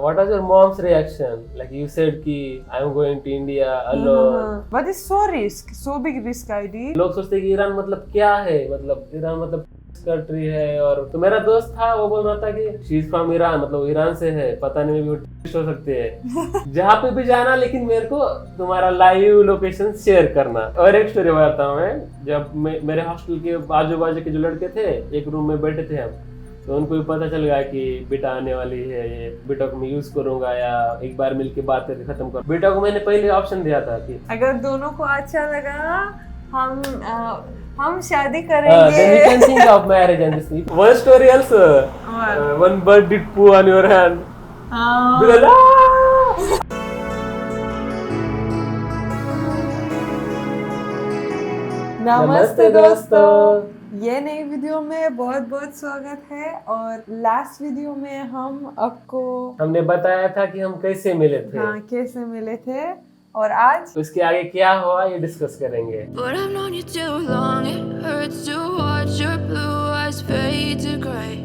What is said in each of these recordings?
What was your mom's reaction? Like you said कि I'm going to India alone. But it's so risk, so big risk I did. लोग सोचते हैं कि Iran मतलब क्या है, मतलब ईरान मतलब कंट्री है। और तो मेरा दोस्त था, वो बोल रहा था कि शी इज फ्रॉम ईरान, मतलब ईरान से है, पता नहीं भी वो हो सकती है जहाँ पे भी जाना, लेकिन मेरे को तुम्हारा लाइव लोकेशन शेयर करना। और एक स्टोरी बताता हूँ मैं, जब मेरे हॉस्टल के आजू बाजू के जो लड़के थे, एक रूम में बैठे थे हम, तो उनको भी पता चल गया कि बेटा आने वाली है, ये बेटा को मैं यूज करूंगा या एक बार मिलके बात करके खत्म कर। बेटा को मैंने पहले ऑप्शन दिया था कि अगर दोनों को अच्छा लगा हम शादी करेंगे। then you can think of marriage and this thing. One story also. One bird did poo on your hand. Because नमस्ते दोस्तों, ये नई वीडियो में बहुत बहुत स्वागत है। और लास्ट वीडियो में हमने बताया था कि हम कैसे मिले थे। हाँ, कैसे मिले थे, और आज तो इसके आगे क्या हुआ ये डिस्कस करेंगे। But I've known you too long, it hurts to watch your blue eyes fade to gray.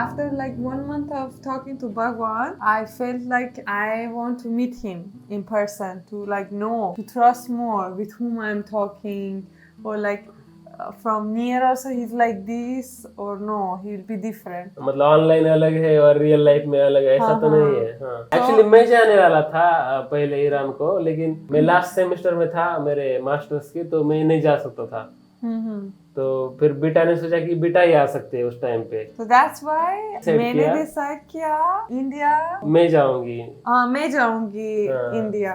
After like 1 month of talking to Bhagwan, I felt like I want to meet him in person, to like know, to trust more with whom I'm talking, or like from near also he's like this, or no, he'll be different. मतलब online अलग है और real life में अलग है, ऐसा तो नहीं है। हाँ, एक्चुअली मैं जाने वाला था पहले ईरान को, लेकिन मैं लास्ट सेमेस्टर में था मेरे मास्टर्स की, तो मैं नहीं जा सकता था। तो फिर बेटा ने सोचा कि बेटा ही आ सकते हैं उस टाइम पे, So that's why मैंने डिसाइड किया इंडिया मैं जाऊंगी। मैं जाऊंगी India.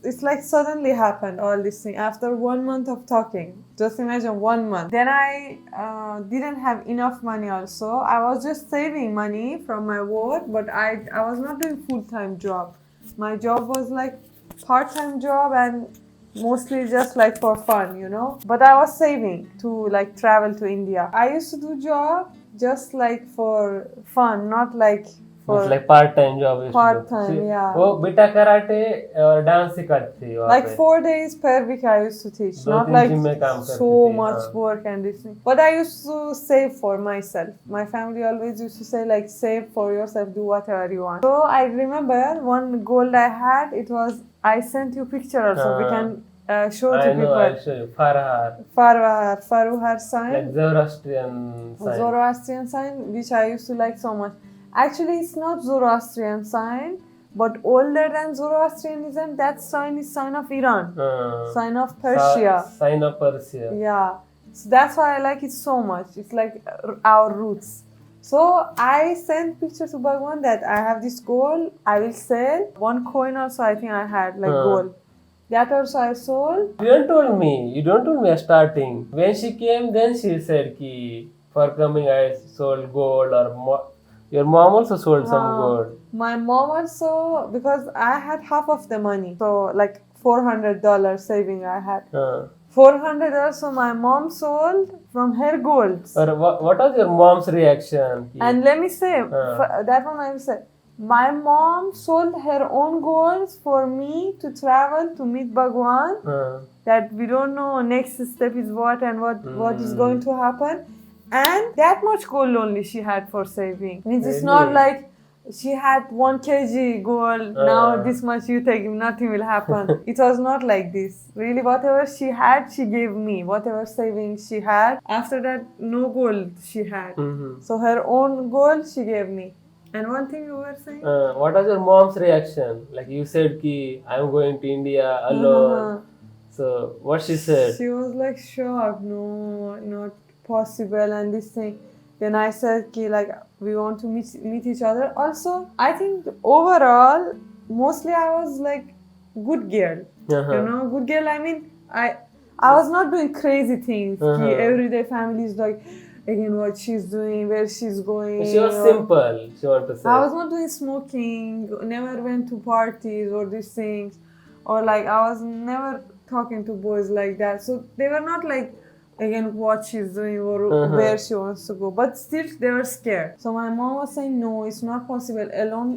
It's like suddenly happened all this thing after 1 month of talking. Just imagine 1 month. Then I didn't have enough money also. I was just saving money from my work, but I was not doing full-time job. My job was like part-time job and mostly just like for fun, you know. But I was saving to like travel to India. I used to do job just like for fun, not like for like part time job. Part time, yeah. वो बेटा karate और dance सिखाती थी। Like 4 days per week I used to teach, not like so much work and this thing. But I used to save for myself. My family always used to say like save for yourself, do whatever you want. So I remember one goal I had. It was, I sent you picture also. We can show to people. I'll show you. Faruhar sign. Like Zoroastrian sign, which I used to like so much. Actually, it's not Zoroastrian sign, but older than Zoroastrianism. That sign is sign of Iran, sign of Persia. Sign of Persia. Yeah, so that's why I like it so much. It's like our roots. So I sent picture to Bhagwan that I have this goal. I will sell one coin also. I think I had like gold. That also I sold. You don't told me starting. When she came, then she said ki for coming I sold gold, or your mom also sold some gold. My mom also, because I had half of the money, so like $400 saving I had. $400, so my mom sold from her golds. Or what was your mom's reaction? And let me say, that one I will say, my mom sold her own golds for me to travel to meet Bhagwan. That we don't know next step is what and what is going to happen. And that much gold only she had for saving. Means it's not like she had 1 kg gold, now this much you take, nothing will happen. It was not like this. Really, whatever she had, she gave me. Whatever savings she had. After that, no gold she had. So her own gold she gave me. And one thing you were saying? What was your mom's reaction? Like you said ki I'm going to India alone. So what she said? She was like shocked. No, not possible and this thing. Then I said ki like we want to meet each other. Also, I think overall mostly I was like good girl. You know, good girl. I mean, I was not doing crazy things. Ki everyday family is like again what she's doing, where she's going. She was simple. She wanted to say. I was not doing smoking. Never went to parties or these things, or like I was never talking to boys like that. So they were not like again what she's doing or where she wants to go, but still they were scared. So my mom was saying no, it's not possible alone.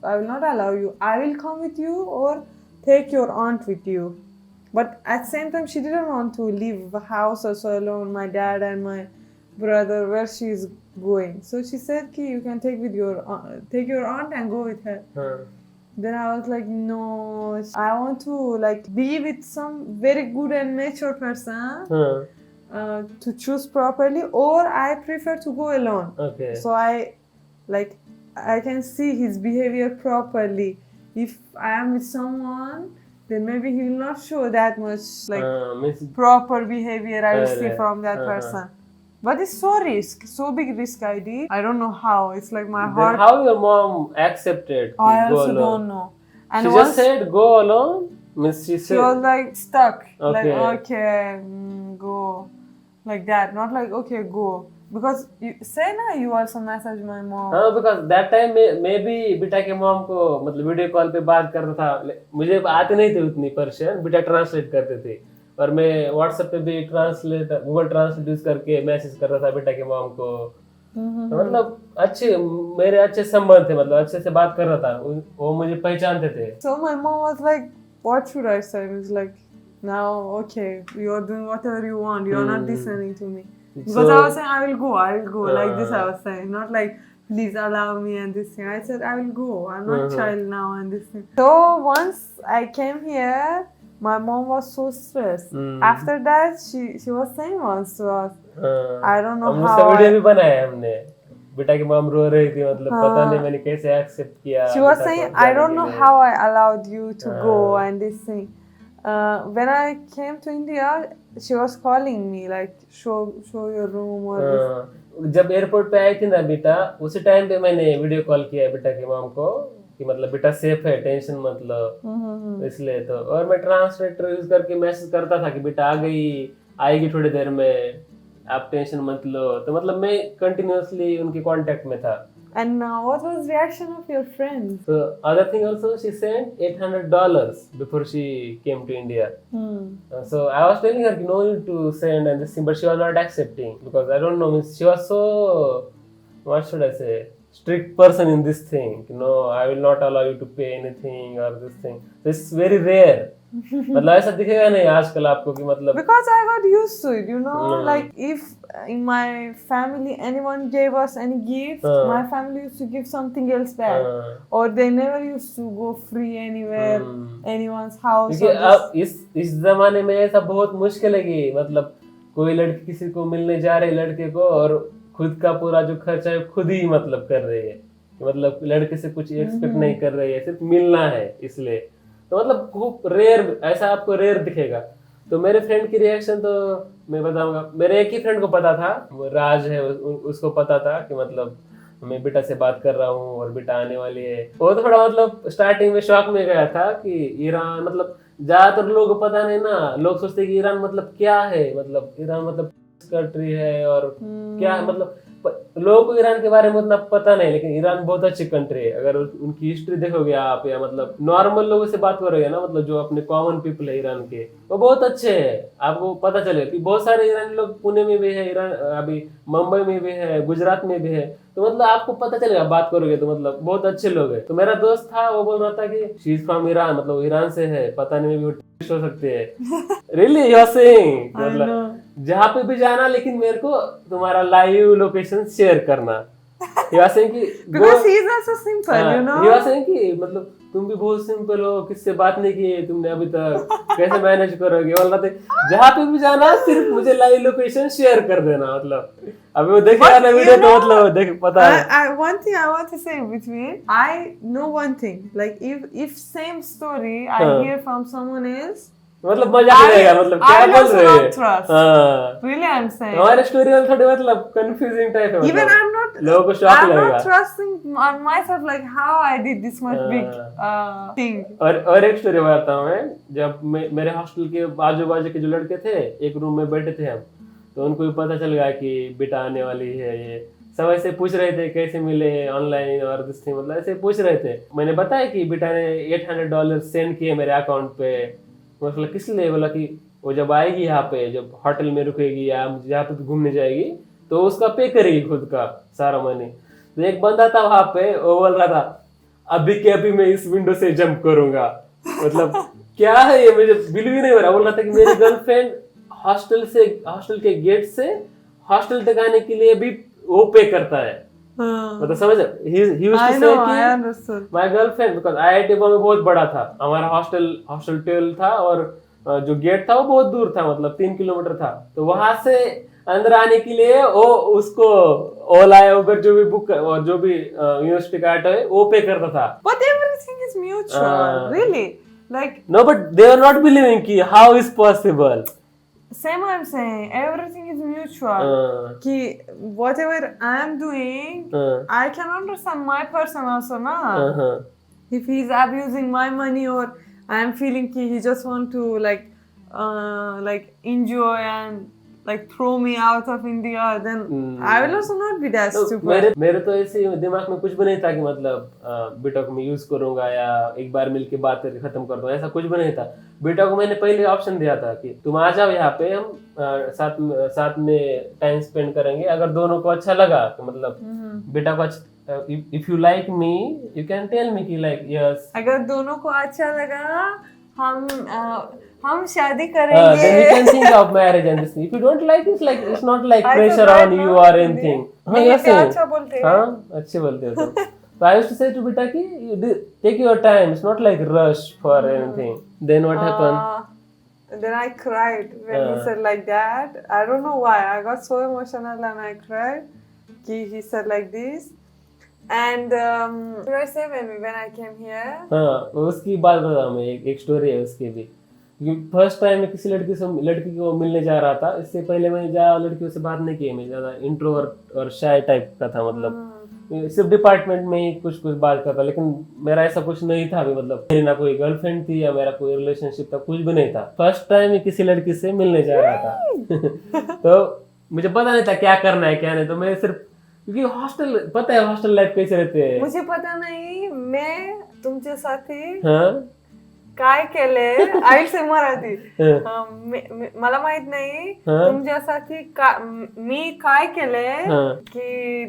I will not allow you. I will come with you or take your aunt with you. But at the same time she didn't want to leave the house also alone, my dad and my brother, where she's going. So she said, "Ki you can take your aunt and go with her." Then I was like, no, I want to like be with some very good and mature person to choose properly, or I prefer to go alone. Okay. So I can see his behavior properly. If I am with someone, then maybe he will not show that much proper behavior I will see from that person. But it's so big risk I did. I don't know how. It's like my heart. Then how your mom accepted? I also don't know. And she just said go alone. She was like stuck. Okay. Like okay, go, like that. Not like okay, go. Because you also message my mom. Because that time maybe बेटा के mom को मतलब video call पे बात करता था. मुझे आते नहीं थे उतनी पर्शियन, बेटा ट्रांसलेट करते थे. और मैं व्हाट्सएप पे भी गूगल ट्रांसलेट यूज करके मैसेज करता था बेटा के मॉम को. तो मतलब मेरे अच्छे संबंध थे, मतलब अच्छे से बात कर रहा था, वो मुझे पहचानते थे. So my mom was like, what should I say? It was like, now okay, you are doing whatever you want, you are not listening to me. Because I was saying I will go like this. I was saying, not like please allow me and this thing. I said I will go. I'm not child now and this thing. So once I came here, my mom was so stressed. After that, she was saying once to us, I don't know how. Video भी बनाया हमने. बेटा की mom रो रही थी, मतलब पता नहीं मैंने कैसे एक्सेप्ट किया. She was saying, I don't know how I allowed you to go and this thing. When I came to India, she was calling me like, show your room or this. जब airport पे आई थी ना बेटा, उसी time पे मैंने video call किया बेटा की मॉम को कि मतलब बेटा सेफ है, टेंशन मत लो. इसलिए तो, और मैं ट्रांसलेटर यूज करके मैसेज करता था कि बेटा आएगी थोड़ी देर में, आप टेंशन मत लो. तो मतलब मैं कंटिन्यूअसली उनके कांटेक्ट में था. And what was reaction of your friends? So other thing also, she sent $800 before she came to India. So I was telling her no need to send and this thing, but she was not accepting because I don't know. She was so, what should I say, strict person in this thing. No, I will not allow you to pay anything or this thing. This is very rare. मतलब ऐसा दिखेगा नहीं आजकल आपको कि मतलब. Because I got used to it, you know. Like if in my family anyone gave us any gift, my family used to give something else back, or they never used to go free anywhere, anyone's house. क्योंकि अब इस जमाने में ऐसा बहुत मुश्किल है कि मतलब कोई लड़की किसी को मिलने जा रही लड़के को और खुद का पूरा जो खर्चा है खुद ही मतलब कर रही है, मतलब लड़के से कुछ एक्सपेक्ट नहीं कर रही है, सिर्फ मिलना है इसलिए. तो मतलब खूब रेयर, ऐसा आपको रेयर दिखेगा. तो मेरे फ्रेंड की रिएक्शन तो मैं बताऊंगा. मेरे एक ही फ्रेंड को पता था, वो राज है, उसको पता था कि मतलब मैं बेटा से बात कर रहा हूँ और बेटा आने वाली है. वो थोड़ा मतलब स्टार्टिंग में शॉक में गया था कि ईरान, मतलब ज्यादातर लोगों को पता नहीं ना, लोग सोचते हैं कि ईरान मतलब क्या है, मतलब ईरान मतलब कंट्री है और क्या है, मतलब लोगों को ईरान के बारे में उतना पता नहीं. लेकिन ईरान बहुत अच्छी कंट्री है. अगर उनकी हिस्ट्री देखोगे आप, या मतलब नॉर्मल लोगों से बात करोगे ना, मतलब जो अपने कॉमन पीपल है ईरान के, वो बहुत अच्छे हैं. आपको पता चलेगा कि बहुत सारे ईरानी लोग पुणे में भी है, ईरान अभी मुंबई में भी है, गुजरात में भी है. तो मतलब आपको पता चलेगा, बात करोगे तो मतलब बहुत अच्छे लोग हैं. तो मेरा दोस्त था, वो बोल रहा था कि शी इज फ्रॉम ईरान, मतलब ईरान से है, पता नहीं भी हो सकते हैं. रियली यू आर सेइंग, मतलब जहाँ पे भी जाना, लेकिन मेरे को तुम्हारा लाइव लोकेशन शेयर करना. He was saying कि because he is also simple, you know. He was saying कि मतलब तुम भी बहुत सिंपल हो, किससे बात नहीं की तुमने अभी तक, कैसे मैनेज करोगे. बोल रहा था जहाँ पे भी जाना सिर्फ मुझे लाइव लोकेशन शेयर कर देना. मतलब अभी वो देखेगा ना वीडियो तो मतलब देख पता है. One thing I want to say between, I know one thing, like if same story I hear from someone else, मतलब मजा रहेगा, मतलब क्या बोल रहे हैं. Really I'm saying हमारे स्टोरी में थोड़ी मतलब कंफ्यूजिंग टाइप है. Even I'm not, लोगों को शॉक लगेगा. I'm not trusting on myself like how I did this much big thing. और एक स्टोरी बताता हूँ मैं. जब मेरे हॉस्टल के आजू बाजू के जो लड़के थे, एक रूम में बैठे थे हम, तो उनको भी पता चल गया कि बेटा आने वाली है. ये सब ऐसे पूछ रहे थे कैसे मिले ऑनलाइन और दिस थिंग, मतलब ऐसे पूछ रहे थे. मैंने बताया कि बेटा ने $800 सेंड किए मेरे अकाउंट पे. मतलब किस लिए? बोला कि वो जब आएगी यहाँ पे, जब होटल में रुकेगी या जहाँ पे घूमने जाएगी, तो उसका पे करेगी खुद का सारा मनी. तो एक बंदा था वहां पे, वो बोल रहा था अभी के अभी मैं इस विंडो से जंप करूंगा. मतलब क्या है ये, मुझे बिलीव ही नहीं हो रहा. बोल रहा था कि मेरी गर्लफ्रेंड हॉस्टल के गेट से हॉस्टल तक आने के लिए भी वो पे करता है, हाँ, मतलब समझ, he used I to know, say I कि understood. My girlfriend, because IIT Bombay बहुत बड़ा था, हमारा हॉस्टल 12 था और जो गेट था वो बहुत दूर था, मतलब 3 किलोमीटर था, तो वहां से अंदर आने के लिए वो उसको ओला या उबर जो भी बुक और जो भी यूनिवर्सिटी का ऑटो है वो पे करता था. But everything is mutual, really. Like, No, but they are not believing कि how is possible. same I'm saying, everything is mutual. Ki whatever I'm doing, I can understand my person also, na? If he's abusing my money or I'm feeling ki he just want to like enjoy and like throw me out of India, then I will also not be that stupid. मेरे तो ऐसे दिमाग में कुछ भी नहीं था कि मतलब बीटेक में यूज करूंगा या एक बार मिलके बात करके खत्म कर दूं, ऐसा कुछ भी नहीं था. बीटेक को मैंने पहले ऑप्शन दिया था कि तुम आ जाओ यहाँ पे, हम साथ में टाइम स्पेंड करेंगे, अगर दोनों को अच्छा लगा तो मतलब बेटा को if you like me you can tell me कि लाइक यस, अगर दोनों को अच्छा लगा हम शादी करेंगे. then you can think of marriage and this. If you don't like it's not like pressure on you or anything. हाँ yes अच्छा बोलते हैं. हाँ अच्छे बोलते हो तुम. So I used to say to बेटा कि take your time. It's not like rush for anything. Then what happened? Then I cried when he said like that. I don't know why. I got so emotional and I cried. He said like this. And should I say when I came here? हाँ उसकी बात बताऊँ मैं, एक story है उसकी भी. First time मैं किसी लड़की को मिलने जा रहा था. इससे पहले मैं ज्यादा लड़कियों से बात नहीं की, मैं ज्यादा इंट्रोवर्ट और शाय टाइप का था, मतलब सिर्फ डिपार्टमेंट में ही कुछ बात करता, लेकिन मेरा ऐसा कुछ नहीं था अभी, मतलब मेरी ना कोई गर्लफ्रेंड थी या मेरा कोई रिलेशनशिप था, कुछ भी नहीं था. फर्स्ट टाइम मैं किसी लड़की से मिलने जा रहा था. तो मुझे पता नहीं था क्या करना है क्या नहीं, तो मैं सिर्फ, क्योंकि हॉस्टल, पता है हॉस्टल लाइफ कैसे रहते हैं, मुझे पता नहीं. मैं तुमच्या साठी हाँ काय केले आई से मराठी, मला माहित नाही तुमच्यासाठी मी काय केले की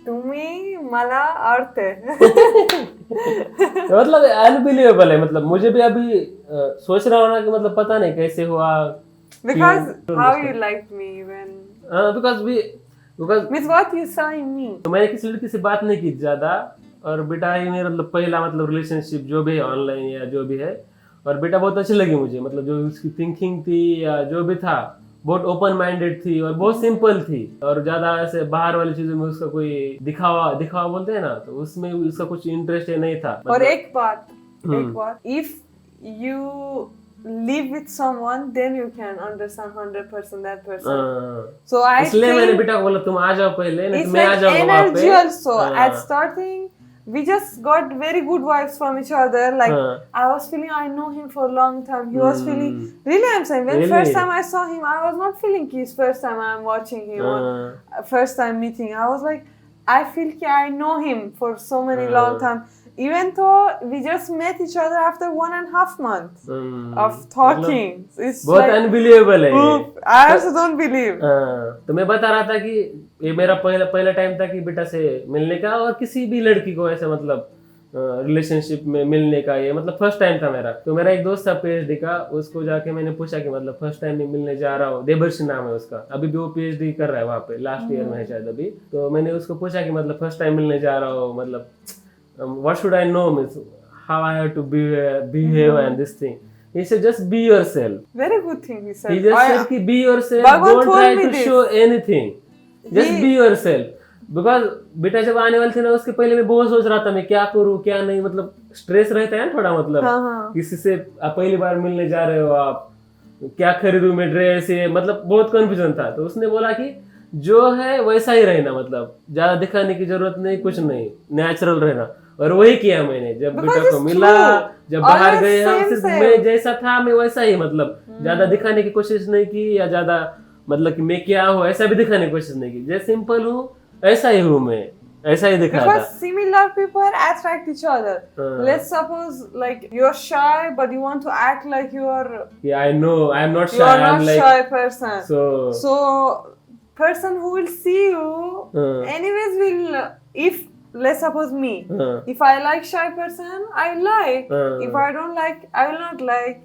तुम्ही मला आवडते. मतलब अनबिलीवेबल है, मतलब मुझे भी अभी सोच रहा हूँ ना कि मतलब पता नहीं कैसे हुआ. Because how you liked me when because means what you saw in me. तो मैंने किसी लड़की से बात नहीं की ज्यादा, और बेटा ये मेरा मतलब पहला मतलब रिलेशनशिप जो भी है ऑनलाइन या जो भी है, और बेटा बहुत अच्छी लगी मुझे, मतलब जो उसकी थिंकिंग थी या जो भी था बहुत ओपन माइंडेड थी और बहुत सिंपल थी, और ज्यादा ऐसे बाहर वाली चीजों में उसका कोई दिखावा बोलते हैं ना, तो उसमें उसका कुछ इंटरेस्ट नहीं था. और एक बात, if you live with someone then you can understand 100% that person. So I इसलिए मैंने बेटा को बोला तुम आ जाओ पहले, नहीं तो मैं आ जाऊंगा वहाँ पे. energy also. At starting we just got very good vibes from each other. Like I was feeling I know him for a long time. He was feeling, really I'm saying, when first time I saw him, I was not feeling his first time I'm watching him or first time meeting. I was like, I feel I know him for so many long time. Even though we just met each other after 1.5 months of talking. It's बहुत like unbelievable है. I also don't believe. तो मैं बता रहा था कि ये मेरा पहला टाइम था कि बेटा से मिलने का, और किसी भी लड़की को ऐसे मतलब रिलेशनशिप में मिलने का, ये मतलब फर्स्ट टाइम था मेरा. तो मेरा एक दोस्त था PhD का, उसको जाके मैंने पूछा कि मतलब फर्स्ट टाइम मैं मिलने जा रहा हूँ, देवर्षि नाम है उसका, अभी भी वो PhD कर रहा है वहाँ पे, लास्ट ईयर में है शायद अभी. तो मैंने उसको पूछा कि मतलब फर्स्ट टाइम मिलने जा रहा हूँ, मतलब what should I know, means how I have to behave and this thing. He said just be yourself. Very good thing he said. He just said कि be yourself, Bhagwan don't try to this. show anything, just be yourself. Because बेटा जब आने वाली थी ना, उसके पहले मैं बहुत सोच रहा था मैं क्या करूँ क्या नहीं, मतलब स्ट्रेस रहता है ना थोड़ा, मतलब किसी से आप पहली बार मिलने जा रहे हो, आप क्या खरीदूं मैं ड्रेस, ये मतलब बहुत कंफ्यूजन था. तो उसने बोला कि जो है वैसा ही रहना, मतलब ज्यादा दिखाने की जरूरत नहीं, कुछ नहीं, नेचुरल रहना. और वही किया मैंने, जब बेटा को मिला, जब बाहर गए हम, सिर्फ मैं जैसा था मैं वैसा ही, मतलब ज्यादा दिखाने की कोशिश नहीं की, या ज्यादा मतलब कि मैं क्या हूँ ऐसा भी दिखाने की कोशिश नहीं की, जैसे सिंपल हूँ ऐसा ही हूँ मैं, ऐसा ही दिखा था. Because similar people attract each other. Let's suppose like you're shy but you want to act like you are. Yeah, I know. I'm not shy. You're not I'm like, shy person. So person who will see you anyways will, if let's suppose me, if I like shy person I like, if I don't like I will not like.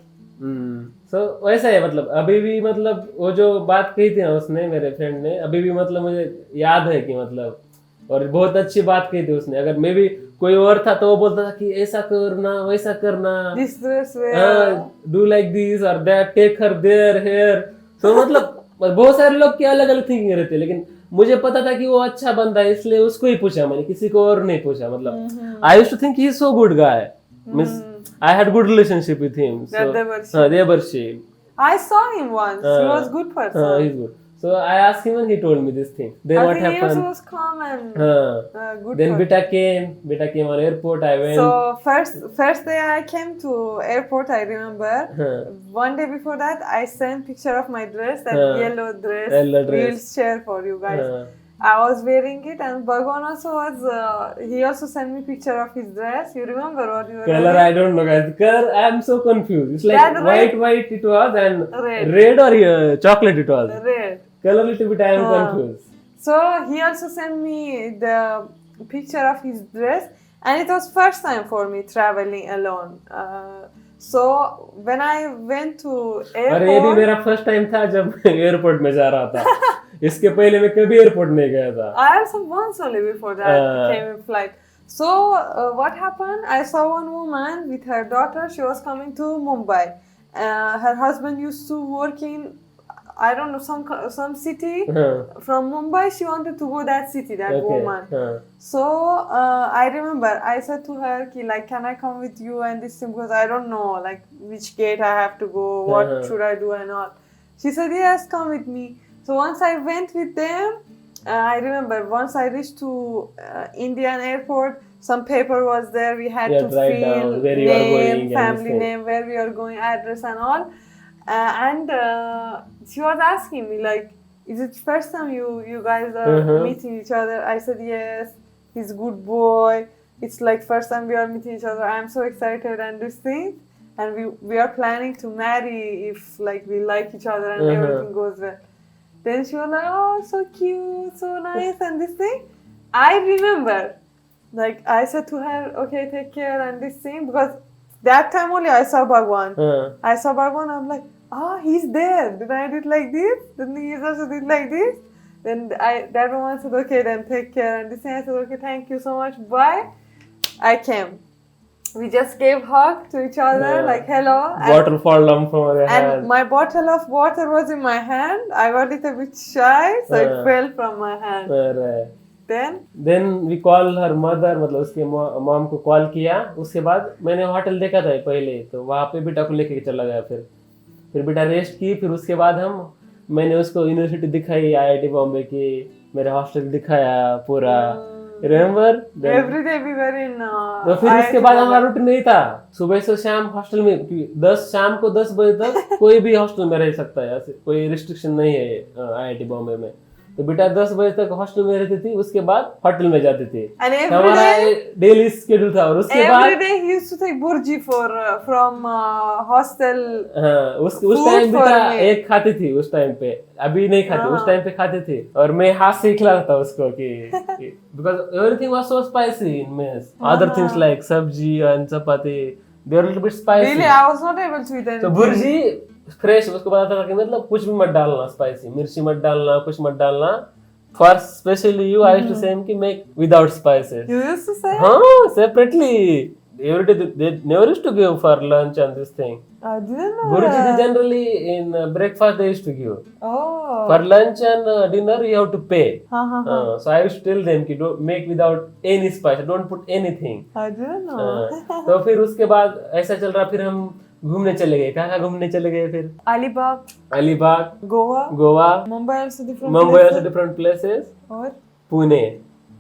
तो वैसा है मतलब अभी भी मतलब वो जो बात कही थी ना उसने मेरे फ्रेंड ने अभी भी मतलब मुझे याद है कि मतलब और बहुत अच्छी बात कही थी उसने। अगर मैं भी कोई और था तो वो बोलता था कि ऐसा करना वैसा करना, This dress wear. Do like this और that, take her there hair. तो मतलब बहुत सारे लोग की अलग अलग थिंकिंग रहती है, लेकिन मुझे पता था कि वो अच्छा बंदा है इसलिए उसको ही पूछा मैंने, किसी को और नहीं पूछा। मतलब I used to think he is so good guy, means I had good relationship with him. So, Devarshi. I saw him once. He was good person. He's good. So I asked him and he told me this thing. Then I what think happened? he was calm and good Then person. Beta came on airport. I went. So first day I came to airport, I remember. One day before that, I sent picture of my dress, that yellow dress. We'll share for you guys. I was wearing it, and Bhagwan also was. He also sent me picture of his dress. You remember what you were Color wearing? I don't know, guys. Color I am so confused. It's like That white it was and red or chocolate it was. Red. Color little bit I am confused. So he also sent me the picture of his dress, and it was first time for me traveling alone. So when I went to airport. और ये भी मेरा first time था जब airport में जा रहा था। इसके पहले मैं कभी एयरपोर्ट नहीं गया था। I also once only before that came in flight. So what happened? I saw one woman with her daughter. She was coming to Mumbai. Her husband used to work in, I don't know, some city from Mumbai. She wanted to go that city, that woman. So I remember I said to her, like, can I come with you and this thing, because I don't know like which gate I have to go, what should I do and all. She said, yes, come with me. So once I went with them, I remember once I reached to Indian airport, some paper was there. We had to fill name, family name, where we are going, address and all. And she was asking me like, is it first time you guys are meeting each other? I said, yes, he's a good boy. It's like first time we are meeting each other. I'm so excited and this thing. And we are planning to marry if like we like each other and everything goes well. Then she was like, oh, so cute, so nice, and this thing. I remember, like, I said to her, okay, take care, and this thing, because that time only I saw Bhagwan. I saw Bhagwan, I'm like, he's there. Then I did like this, then he also did like this. Then that woman said, okay, then take care, and this thing, I said, okay, thank you so much, bye. I came. We just gave hug to each other, like hello. Water fall down from my hand. And my bottle of water was in my hand. I got it a bit shy, so it fell from my hand. Then we call her mother, मतलब उसके mom को call किया। उसके बाद मैंने hotel देखा था पहले, तो वहाँ पे बेटा को लेके चला गया। फिर बेटा रेस्ट की। फिर उसके बाद मैंने उसको यूनिवर्सिटी दिखाई, IIT बॉम्बे की, मेरा हॉस्टल दिखाया पूरा। Remember? Every day we were in. तो फिर उसके बाद हमारा रूटीन नहीं था, सुबह से शाम हॉस्टल में, शाम को 10 बजे तक कोई भी हॉस्टल में रह सकता है, कोई रिस्ट्रिक्शन नहीं है IIT बॉम्बे में। तो बेटा 10 बजे तक हॉस्टल में रहती थी, उसके बाद होटल में जाती थी। हमारा डेली शेड्यूल था। और उसके बाद every day he used to take burji from hostel। उस टाइम बेटा एक खाती थी उस टाइम पे, अभी नहीं खाती, उस टाइम पे खाती थी। और मैं हाथ से खिलाता था उसको कि because everything was so spicy in mess. Other things like sabji and chapati, they were a little bit spicy. Really, I was not able to eat anything. तो बुर्जी फ्रेश उसको बताता था कि मतलब कुछ भी मत डालना, स्पाइसी मिर्ची मत डालना, कुछ मत डालना। For specially you I used to say कि make without spices. You used to say? हाँ, separately. Every day they never used to give for lunch and this thing. I didn't know Burji that. generally in breakfast they used to give. Oh. For lunch and dinner you have to pay. So I used to tell them कि don't make without any spice, don't put anything. I didn't know. तो फिर उसके बाद ऐसा चल रहा, फिर हम घूमने चले गए। कहाँ घूमने चले गए फिर? Alibag, Goa, Mumbai also different places, और पुणे।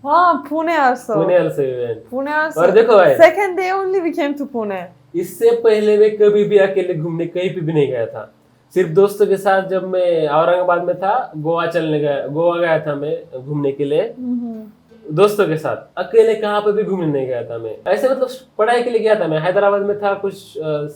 हाँ, पुणे also Pune also। और देखो भाई, second day only we came to Pune। इससे पहले मैं कभी भी अकेले घूमने कहीं पे भी नहीं गया था। सिर्फ दोस्तों के साथ जब मैं औरंगाबाद में था, गोवा गया था मैं घूमने के लिए दोस्तों के साथ। अकेले कहाँ पे भी घूमने नहीं गया था मैं। ऐसे मतलब पढ़ाई के लिए गया था मैं। हैदराबाद में था कुछ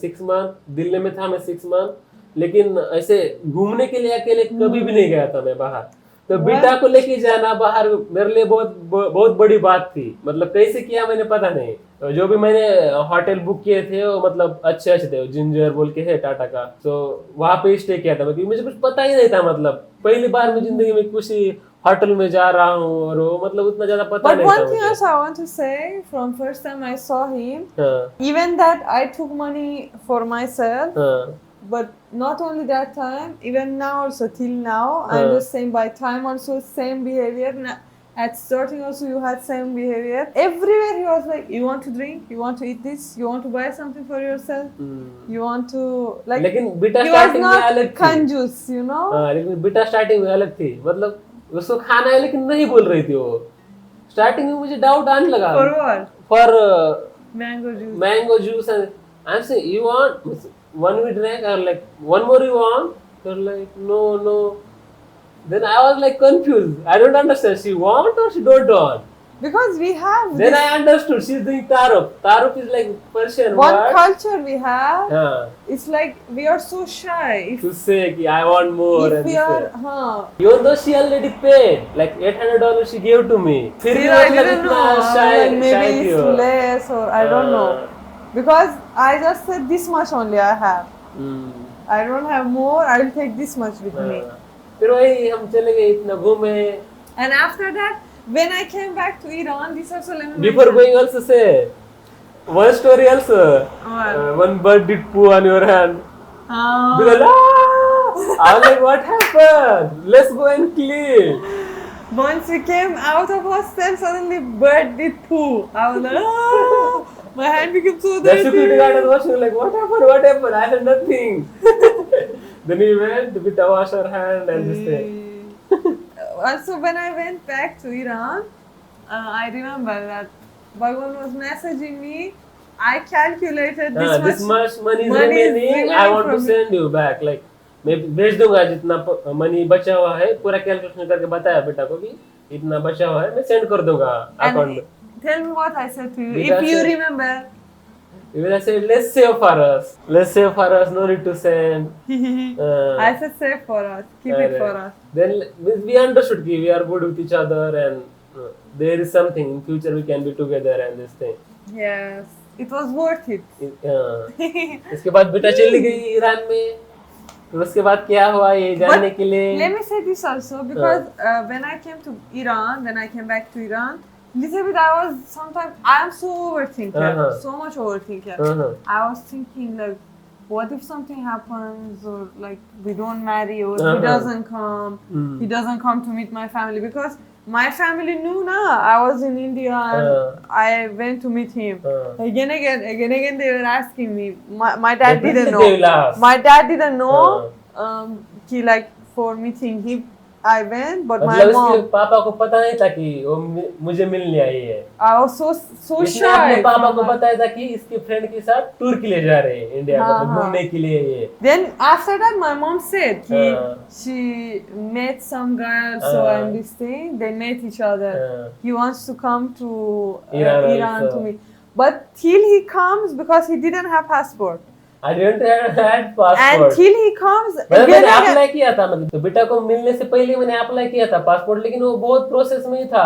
6 मंथ, दिल्ली में था मैं 6 मंथ, लेकिन ऐसे घूमने के लिए अकेले कभी भी नहीं गया था मैं बाहर। तो बेटा को लेके जाना बाहर मेरे लिए बहुत बड़ी बात थी। मतलब कैसे किया मैंने पता नहीं। जो भी मैंने होटल बुक किए थे वो मतलब अच्छे अच्छे थे, जिंजर बोल के है टाटा का, तो वहां पे स्टे किया था, क्योंकि मुझे कुछ पता ही नहीं था, मतलब पहली बार मैं जिंदगी में किसी होटल में जा रहा हूँ और वो मतलब उतना ज्यादा पता But नहीं था one thing मुझे। else I want to say, from first time I saw him, हाँ even that I took money for myself, हाँ but not only that time, even now also till now, I'm the same. By time also same behavior. At starting also you had same behavior. Everywhere he was like, you want to drink, you want to eat this, you want to buy something for yourself, you want to like. लेकिन बेटा He was starting में not अलग थी। कंजूस, you know. हाँ लेकिन बेटा starting में अलग थी, मतलब उसको खाना है लेकिन नहीं बोल रही थी वो। स्टार्टिंग में मुझे डाउट आने लगा। For what? For Mango juice. mango juice, and I'm saying, you want one we drank, or like one more you want? They're like, no. Then I was like confused. I don't understand. She want or she don't want? Because we have Then this I understood. She's doing taruf. Taruf is like Persian one word. culture we have. हाँ, It's like we are so shy. If, to say कि I want more if and we this are, way. Even though she already paid like $800 she gave to me. फिर भी still I मतलब didn't इतना know. shy Like maybe थी it's वो। less or I don't know. Because I just said this much only I have. I don't have more. I will take this much with me. फिर वही हम चले गए, इतना घूमे। And after that, when I came back to Iran, this also let me Before mention. going also say one story also. What? One bird did poo on your hand. Because I was like, what happened? Let's go and clean. Once we came out of hostel, suddenly bird did poo. I was like, ah! My hand became so The security dirty. guard was watching like, what happened? What happened? I said nothing. Then we went with the wash our hand and this thing. Also, when I went back to Iran, I remember that Bhagwan was messaging me. I calculated This much money is money is remaining. I want to from send you back. Like मैं भेज दूंगा जितना money बचा हुआ है, पूरा calculation करके बताया बेटा को कि इतना बचा हुआ है, मैं सेंड कर दूंगा अकाउंट में। Tell me what I said to you, Did I if you say- remember. Even I said, let's save for us. Let's save for us. No need to send. I said save for us, keep it for us. Then we understood that we are good with each other and there is something in future we can be together and this thing. Yes, it was worth it. इसके बाद बेटा चली गई Iran में, तो उसके बाद क्या हुआ ये जानने के लिए। Let me say this also, because when I came to Iran, when I came back to Iran, little bit I was sometimes, I am so overthinker, so much overthinker. I was thinking like, what if something happens, or like we don't marry, or he doesn't come to meet my family, because my family knew I was in India and I went to meet him. Again they were asking me. My dad didn't know. My dad didn't know. He like for meeting him, I went, but my मतलब mom. इसके पापा को पता नहीं था कि वो मुझे मिलने आई है। I was so इसने shy. अपने पापा को बताया था कि इसके फ्रेंड के साथ टूर के लिए जा रहे हैं इंडिया, मतलब घूमने के लिए ये। Then after that, my mom said she met some guy also and this thing. They met each other. He wants to come to Iran to meet, but till he comes, because he didn't have passport. I didn't have passport. And till he comes, मैंने apply किया था, मतलब तो बेटा को मिलने से पहले मैंने अप्लाई किया था पासपोर्ट, लेकिन वो बहुत प्रोसेस में ही था।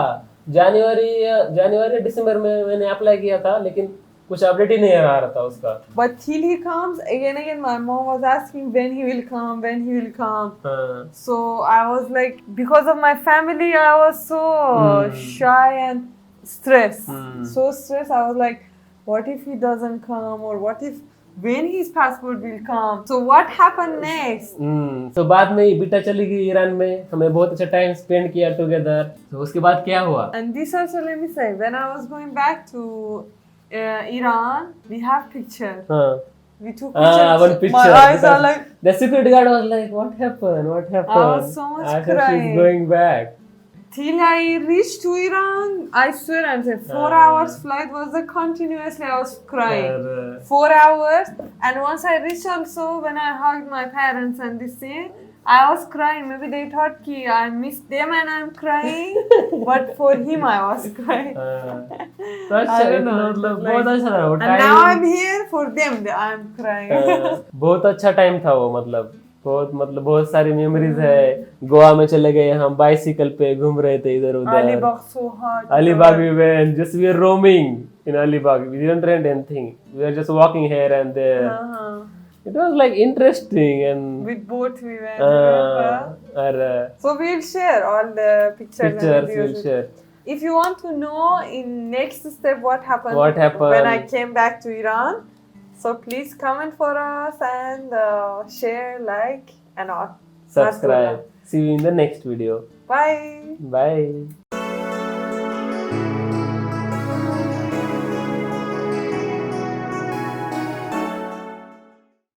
जनवरी दिसंबर में मैंने अप्लाई किया था, लेकिन कुछ अपडेट ही नहीं आ रहा था उसका। But till he comes, again, my mom was asking when he will come. So I was like, because of my family, I was so shy and stressed. So stressed. I was like, what if he doesn't come, or what if when his passport will come? So what happened next? तो बाद में बेटा चली गई Iran में, हमें बहुत अच्छा टाइम स्पेंड किया टुगेदर। तो उसके बाद क्या हुआ? And this also, let me say, when I was going back to Iran, we have picture. We took pictures. One picture. My eyes are like. The security guard was like, "What happened? What happened?" I was so much I said, crying. she's going back. Till I reached to Iran, I swear I'm saying 4 hours flight was the continuously I was crying. 4 hours, and once I reached also, when I hugged my parents and this thing, I was crying. Maybe they thought ki I missed them and I'm crying, but for him I was crying. I don't know. बहुत अच्छा था वो And now I'm here for them. I'm crying. बहुत अच्छा time था वो, मतलब बहुत मतलब बहुत सारी मेमोरीज है। गोवा में चले गए हम, बाइसिकल पे घूम रहे थे इधर उधर। Alibag so hot. Alibag we went, just we were roaming in Alibag. We didn't rent anything. We were just walking here and there. It was like interesting and With boat we went. Remember? So we'll share all the pictures and pictures videos. we'll share. If you want to know in next step what happened when I came back to Iran, so please comment for us and share, like, and all. Subscribe. See you in the next video. Bye. Bye.